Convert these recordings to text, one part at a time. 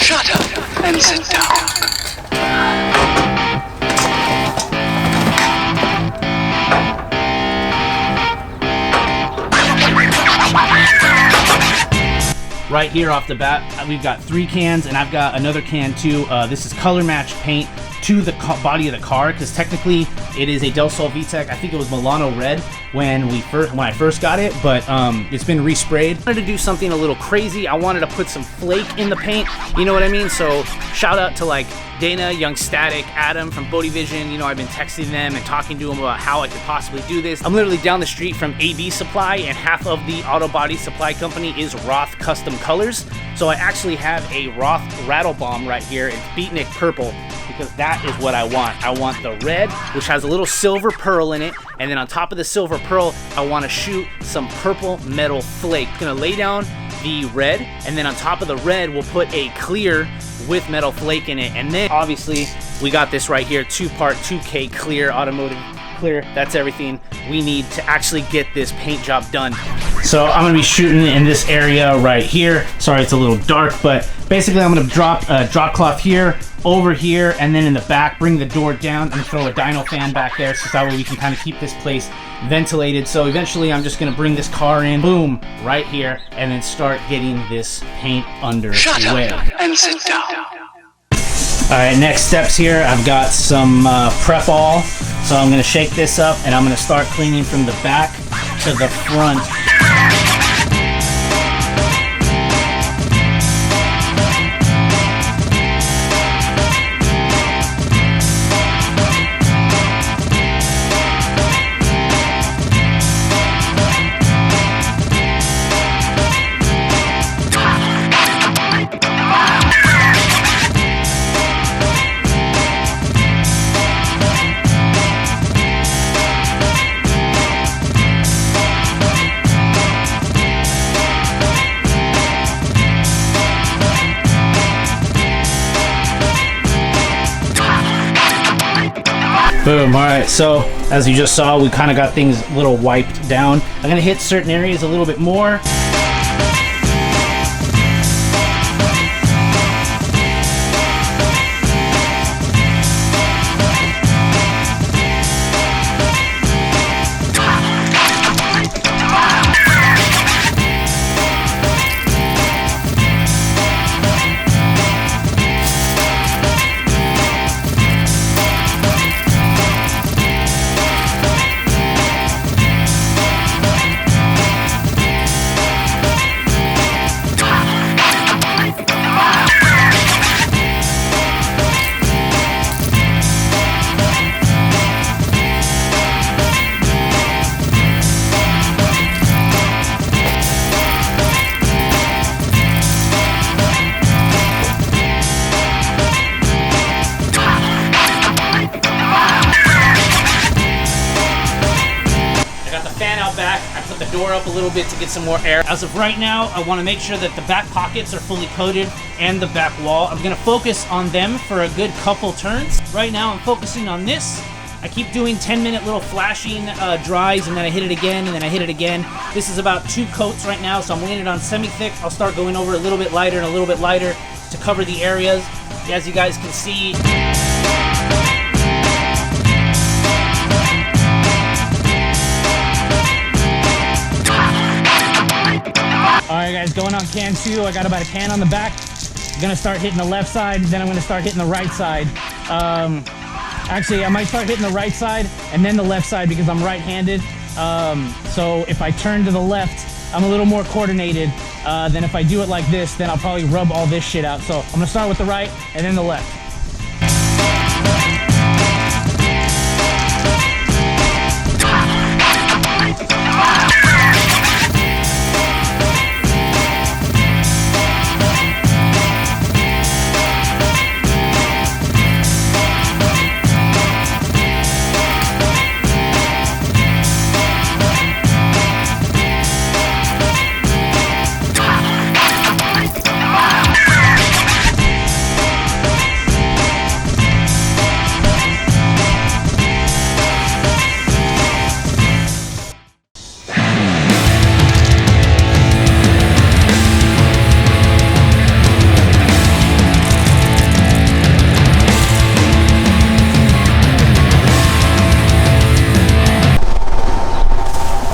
Shut up and sit down. Right here off the bat, we've got 3 cans, and I've got another can too. This is color match paint to the body of the car, because technically it is a Del Sol VTEC. I think it was Milano Red when I first got it, but it's been resprayed. I wanted to do something a little crazy. I wanted to put some flake in the paint, you know what I mean? So shout out to like Dana, Young Static, Adam from Bodie Vision. You know, I've been texting them and talking to them about how I could possibly do this. I'm literally down the street from AB Supply, and half of the auto body supply company is Roth Custom Colors. So I actually have a Roth rattle bomb right here. It's beatnik purple, because that is what I want. I want the red, which has a little silver pearl in it, and then on top of the silver pearl, I want to shoot some purple metal flake. I'm gonna lay down the red, and then on top of the red, we'll put a clear with metal flake in it. And then obviously we got this right here, 2-part 2K clear, automotive clear. That's everything we need to actually get this paint job done. So I'm gonna be shooting in this area right here. Sorry, it's a little dark, but basically I'm gonna drop a drop cloth here, over here, and then in the back, bring the door down and throw a dyno fan back there, so that way we can kind of keep this place ventilated. So eventually I'm just gonna bring this car in, boom, right here, and then start getting this paint underway. Shut up and sit down. All right, next steps here, I've got some prep all. So I'm gonna shake this up, and I'm gonna start cleaning from the back to the front. Boom. All right, so as you just saw, we kind of got things a little wiped down. I'm gonna hit certain areas a little bit more. Door up a little bit to get some more air. As of right now, I want to make sure that the back pockets are fully coated and the back wall. I'm going to focus on them for a good couple turns. Right now I'm focusing on this. I keep doing 10-minute little flashing dries, and then I hit it again, and then I hit it again. This is about 2 coats right now, so I'm laying it on semi-thick. I'll start going over a little bit lighter and a little bit lighter to cover the areas. As you guys can see, alright guys, going on can 2. I got about a can on the back. I'm gonna start hitting the left side, then I'm gonna start hitting the right side. Actually, I might start hitting the right side and then the left side, because I'm right-handed. So if I turn to the left, I'm a little more coordinated than if I do it like this. Then I'll probably rub all this shit out. So I'm gonna start with the right and then the left.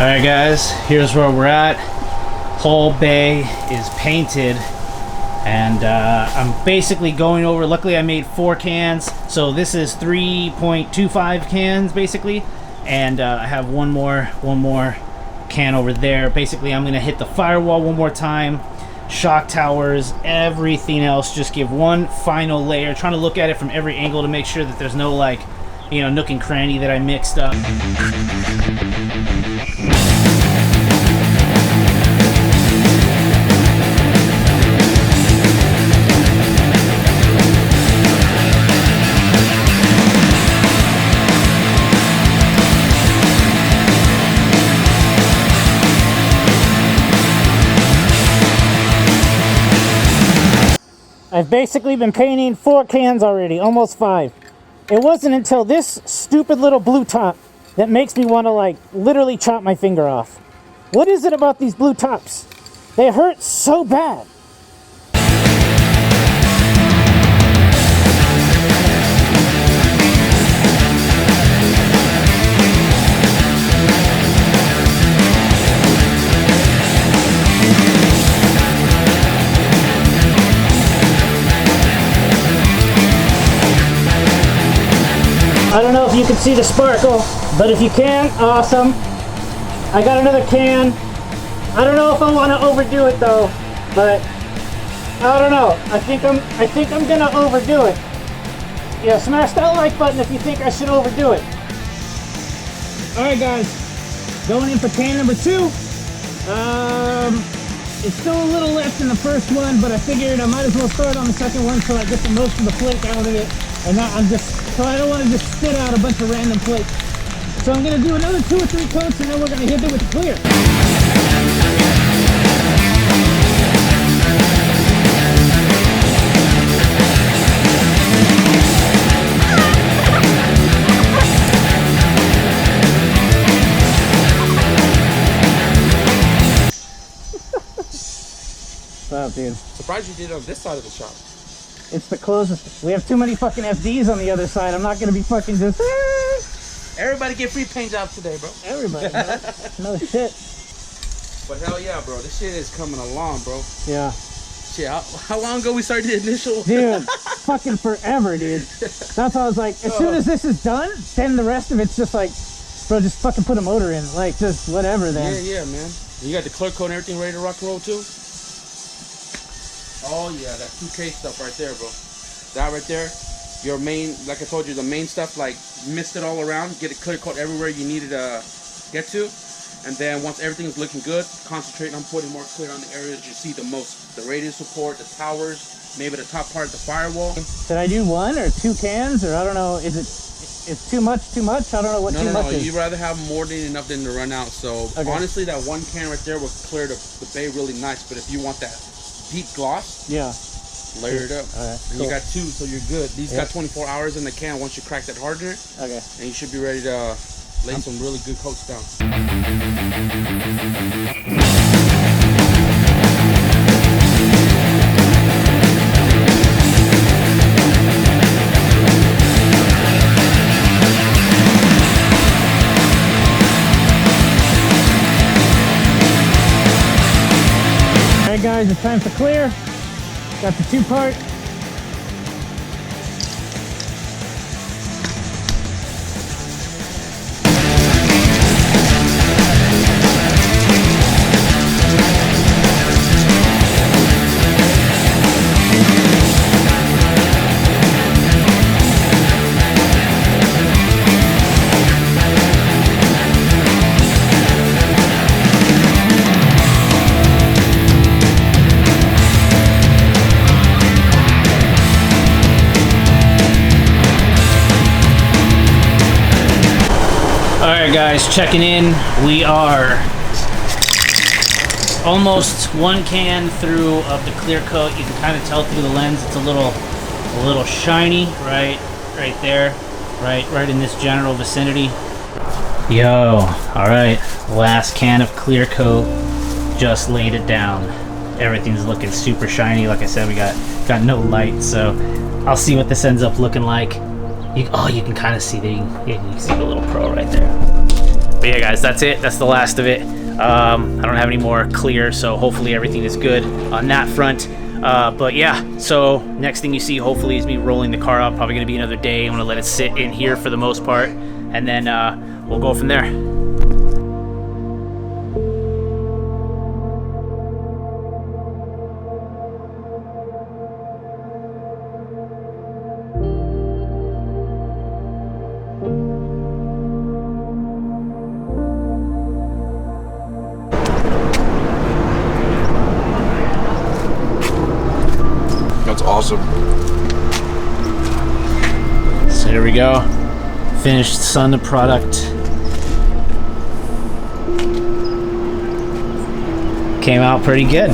Alright guys, here's where we're at. Whole bay is painted, and I'm basically going over. Luckily I made 4 cans, so this is 3.25 cans basically, and I have one more can over there. Basically I'm gonna hit the firewall one more time, shock towers, everything else, just give one final layer, trying to look at it from every angle to make sure that there's no, like, you know, nook and cranny that I mixed up. I've basically been painting 4 cans already, almost 5. It wasn't until this stupid little blue top that makes me want to, like, literally chop my finger off. What is it about these blue tops? They hurt so bad. I don't know if you can see the sparkle, but if you can, awesome. I got another can. I don't know if I want to overdo it though, but I don't know. I think I'm gonna overdo it. Yeah, smash that like button if you think I should overdo it. All right, guys, going in for can number 2. It's still a little less than the first one, but I figured I might as well start on the second one so I get the most of the flake out of it. And now so I don't want to just spit out a bunch of random flakes. So I'm going to do another 2 or 3 coats, and then we're going to hit it with the clear. What's up, dude? Surprised you did it on this side of the shop. It's the closest. We have too many fucking FDs on the other side. I'm not gonna be fucking just. Everybody get free paint jobs today, bro. Everybody, bro. No shit. But hell yeah, bro. This shit is coming along, bro. Yeah. Shit, how long ago we started the initial? Dude, fucking forever, dude. That's why I was like, as soon as this is done, then the rest of it's just like, bro, just fucking put a motor in. Like, just whatever then. Yeah, man. You got the clear coat and everything ready to rock and roll too? Oh yeah, that 2K stuff right there, bro. That right there, your main, like I told you, the main stuff, like mist it all around, get it clear coat everywhere you need it to get to, and then once everything's looking good, concentrate on putting more clear on the areas you see the most, the radius support, the towers, maybe the top part of the firewall. Should I do 1 or 2 cans, or I don't know? It's too much? I don't know what too much is. You'd rather have more than enough than to run out. So honestly, that 1 can right there will clear the bay really nice. But if you want that deep gloss, yeah, layer it up. All right, and cool. you got 2, so you're good. These got 24 hours in the can once you crack that hardener. Okay. And you should be ready to lay some really good coats down. Alright guys, it's time for clear. Got the 2-part. Alright guys, checking in. We are almost 1 can through of the clear coat. You can kind of tell through the lens it's a little shiny right there, right in this general vicinity. Yo, alright, last can of clear coat, just laid it down. Everything's looking super shiny. Like I said, we got no light, so I'll see what this ends up looking like. You can kind of see you can see the little pro right there. But yeah, guys, that's it. That's the last of it. I don't have any more clear, so hopefully everything is good on that front. But yeah, so next thing you see hopefully is me rolling the car up. Probably gonna be another day. I'm gonna let it sit in here for the most part, and then we'll go from there. That's awesome. So here we go. Finished Sun product. Came out pretty good.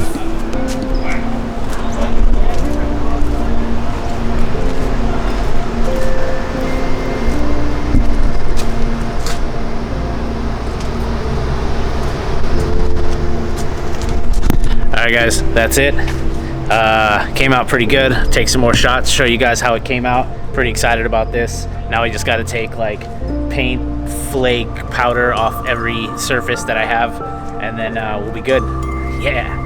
Alright guys, that's it. Came out pretty good. Take some more shots, show you guys how it came out. Pretty excited about this. Now we just got to take like paint flake powder off every surface that I have, and then we'll be good. Yeah.